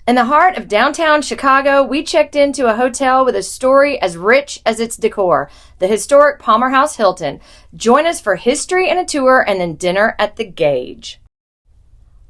In the heart of downtown Chicago, we checked into a hotel with a story as rich as its decor, the historic Palmer House Hilton. Join us for history and a tour and then dinner at the Gage.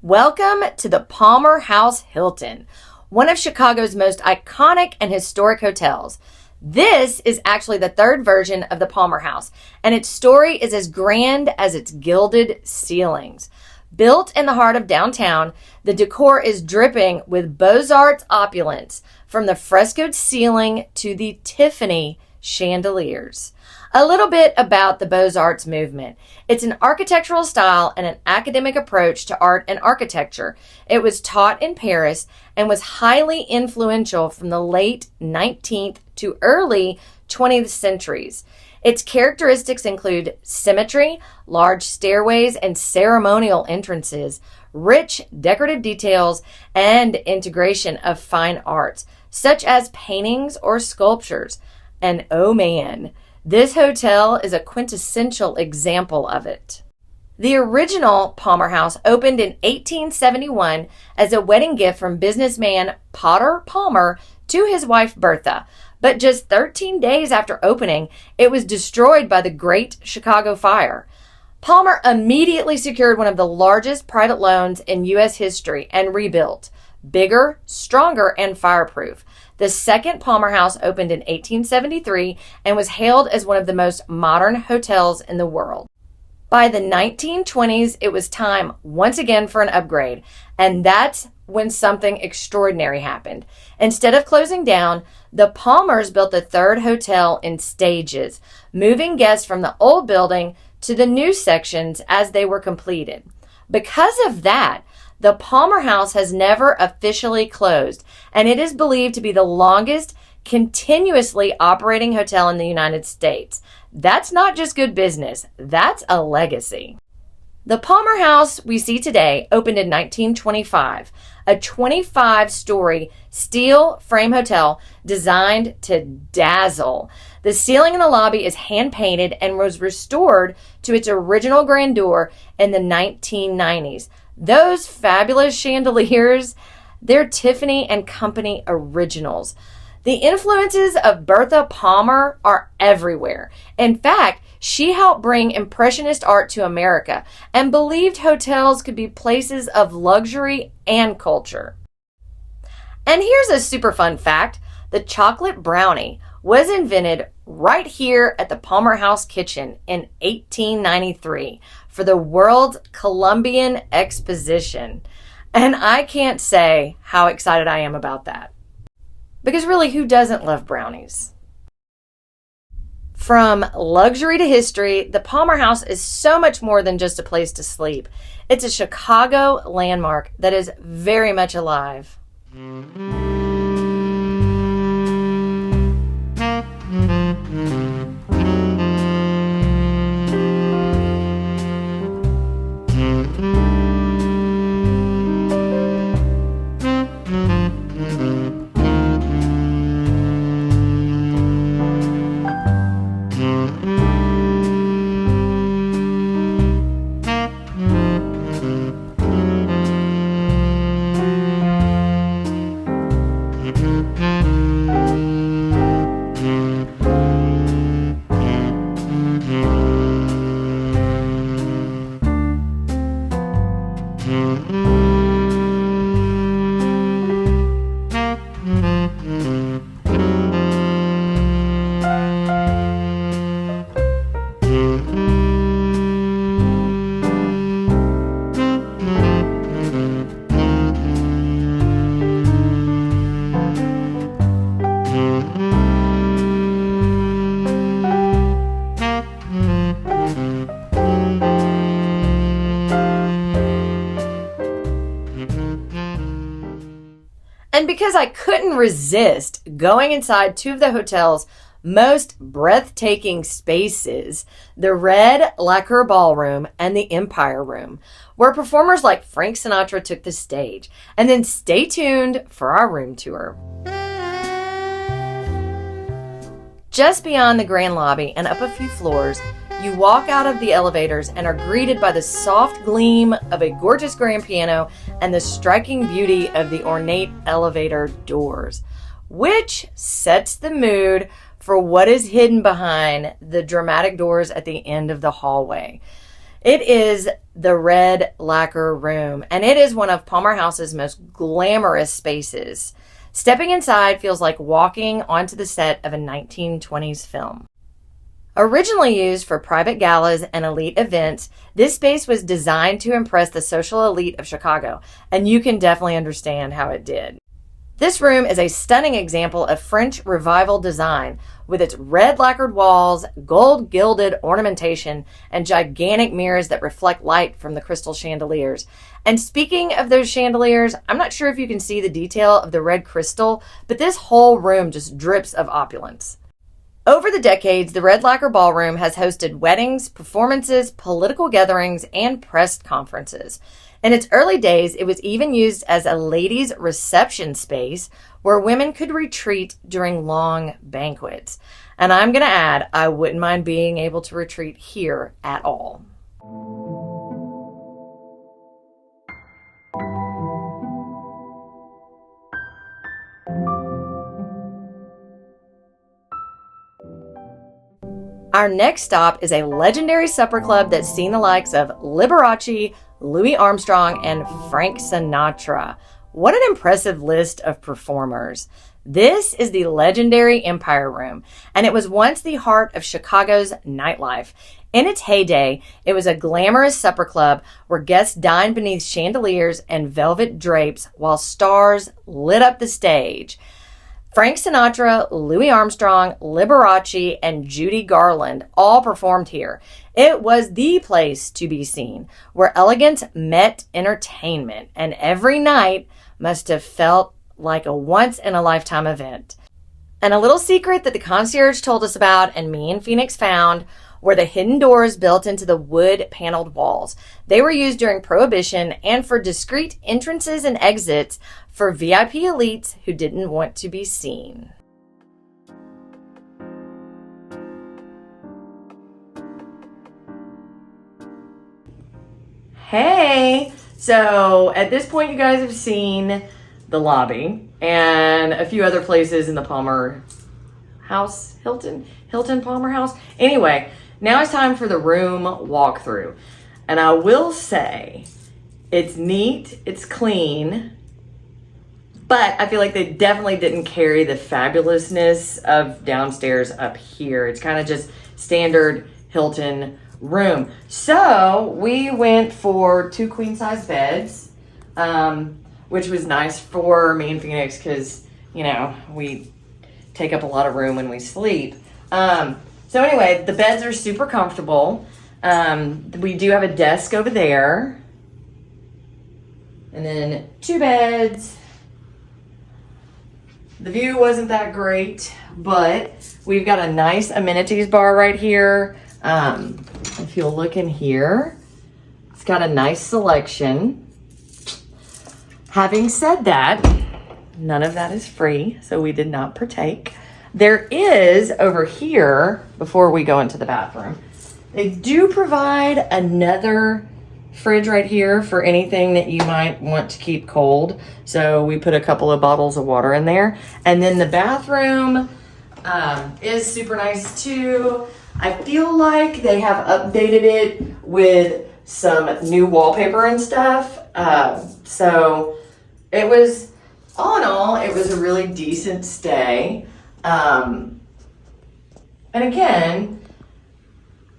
Welcome to the Palmer House Hilton, one of Chicago's most iconic and historic hotels. This is actually the third version of the Palmer House, and its story is as grand as its gilded ceilings. Built in the heart of downtown, the decor is dripping with Beaux-Arts opulence, from the frescoed ceiling to the Tiffany chandeliers. A little bit about the Beaux-Arts movement. It's an architectural style and an academic approach to art and architecture. It was taught in Paris and was highly influential from the late 19th to early 20th centuries. Its characteristics include symmetry, large stairways and ceremonial entrances, rich decorative details, and integration of fine arts, such as paintings or sculptures. And oh man, this hotel is a quintessential example of it. The original Palmer House opened in 1871 as a wedding gift from businessman Potter Palmer to his wife Bertha. But just 13 days after opening, it was destroyed by the Great Chicago Fire. Palmer immediately secured one of the largest private loans in U.S. history and rebuilt. Bigger, stronger, and fireproof. The second Palmer House opened in 1873 and was hailed as one of the most modern hotels in the world. By the 1920s, it was time once again for an upgrade, and that's when something extraordinary happened. Instead of closing down, the Palmers built the third hotel in stages, moving guests from the old building to the new sections as they were completed. Because of that, the Palmer House has never officially closed, and it is believed to be the longest continuously operating hotel in the United States. That's not just good business, that's a legacy. The Palmer House we see today opened in 1925, a 25-story steel frame hotel designed to dazzle. The ceiling in the lobby is hand-painted and was restored to its original grandeur in the 1990s. Those fabulous chandeliers, they're Tiffany and Company originals. The influences of Bertha Palmer are everywhere. In fact, she helped bring Impressionist art to America and believed hotels could be places of luxury and culture. And here's a super fun fact. The chocolate brownie was invented right here at the Palmer House kitchen in 1893 for the World Columbian Exposition. And I can't say how excited I am about that. Because really, who doesn't love brownies? From luxury to history, the Palmer House is so much more than just a place to sleep. It's a Chicago landmark that is very much alive. And because I couldn't resist going inside two of the hotel's most breathtaking spaces, the red Lacquer Ballroom and the Empire Room, where performers like Frank Sinatra took the stage. And then stay tuned for our room tour. Just beyond the grand lobby and up a few floors, you walk out of the elevators and are greeted by the soft gleam of a gorgeous grand piano and the striking beauty of the ornate elevator doors, which sets the mood for what is hidden behind the dramatic doors at the end of the hallway. It is the Red Lacquer Room, and it is one of Palmer House's most glamorous spaces. Stepping inside feels like walking onto the set of a 1920s film. Originally used for private galas and elite events, this space was designed to impress the social elite of Chicago, and you can definitely understand how it did. This room is a stunning example of French Revival design, with its red lacquered walls, gold gilded ornamentation, and gigantic mirrors that reflect light from the crystal chandeliers. And speaking of those chandeliers, I'm not sure if you can see the detail of the red crystal, but this whole room just drips of opulence. Over the decades, the Red Lacquer Ballroom has hosted weddings, performances, political gatherings, and press conferences. In its early days, it was even used as a ladies' reception space where women could retreat during long banquets. And I'm going to add, I wouldn't mind being able to retreat here at all. Our next stop is a legendary supper club that's seen the likes of Liberace, Louis Armstrong, and Frank Sinatra. What an impressive list of performers. This is the legendary Empire Room, and it was once the heart of Chicago's nightlife. In its heyday, it was a glamorous supper club where guests dined beneath chandeliers and velvet drapes while stars lit up the stage. Frank Sinatra, Louis Armstrong, Liberace, and Judy Garland all performed here. It was the place to be seen, where elegance met entertainment, and every night must have felt like a once-in-a-lifetime event. And a little secret that the concierge told us about and me and Phoenix found were the hidden doors built into the wood-paneled walls. They were used during Prohibition and for discreet entrances and exits for VIP elites who didn't want to be seen. Hey! So at this point you guys have seen the lobby and a few other places in the Palmer House Hilton Palmer House. Anyway, now it's time for the room walkthrough. And I will say, it's neat, it's clean, but I feel like they definitely didn't carry the fabulousness of downstairs up here. It's kind of just standard Hilton room. So we went for 2 queen-size beds, which was nice for me and Phoenix because, you know, we take up a lot of room when we sleep. So anyway, the beds are super comfortable. We do have a desk over there. And then 2 beds. The view wasn't that great, but we've got a nice amenities bar right here. If you'll look in here, it's got a nice selection. Having said that, none of that is free, so we did not partake. There is over here, before we go into the bathroom, they do provide another fridge right here for anything that you might want to keep cold. So we put a couple of bottles of water in there. And then the bathroom is super nice too. I feel like they have updated it with some new wallpaper and stuff. So it was, all in all, it was a really decent stay. And again,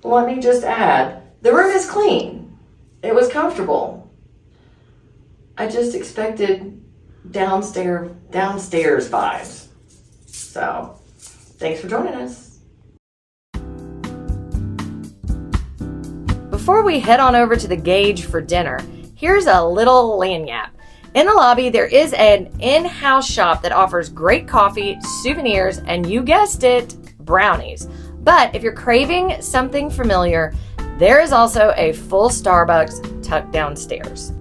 let me just add, the room is clean. It was comfortable. I just expected downstairs vibes. So, thanks for joining us. Before we head on over to the Gage for dinner, here's a little lagniappe. In the lobby, there is an in-house shop that offers great coffee, souvenirs, and you guessed it, brownies. But if you're craving something familiar, there is also a full Starbucks tucked downstairs.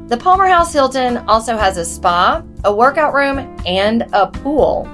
The Palmer House Hilton also has a spa, a workout room, and a pool.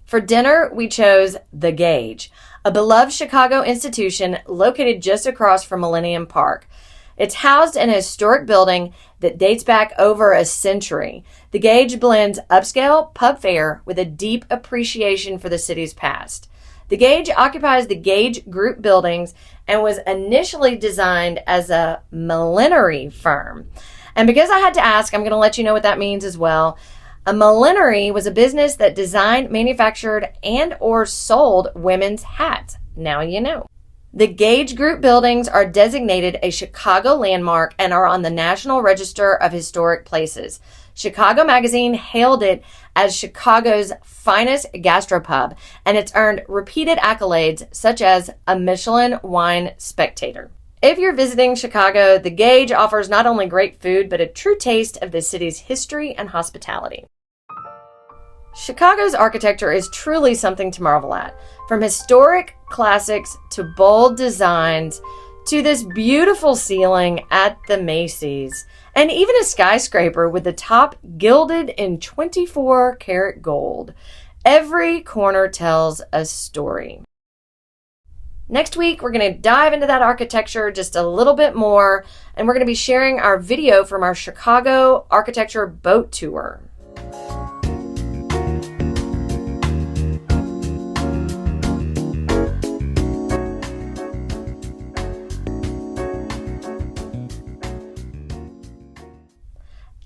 For dinner, we chose the Gage, a beloved Chicago institution located just across from Millennium Park. It's housed in a historic building that dates back over a century. The Gage blends upscale pub fare with a deep appreciation for the city's past. The Gage occupies the Gage Group buildings and was initially designed as a millinery firm. And because I had to ask, I'm going to let you know what that means as well. A millinery was a business that designed, manufactured, and or sold women's hats. Now you know. The Gage Group buildings are designated a Chicago landmark and are on the National Register of Historic Places. Chicago Magazine hailed it as Chicago's finest gastropub, and it's earned repeated accolades such as a Michelin Wine Spectator. If you're visiting Chicago, the Gage offers not only great food, but a true taste of the city's history and hospitality. Chicago's architecture is truly something to marvel at. From historic classics to bold designs to this beautiful ceiling at the Macy's, and even a skyscraper with the top gilded in 24-karat gold. Every corner tells a story. Next week, we're going to dive into that architecture just a little bit more, and we're going to be sharing our video from our Chicago architecture boat tour.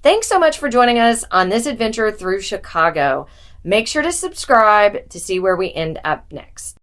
Thanks so much for joining us on this adventure through Chicago. Make sure to subscribe to see where we end up next.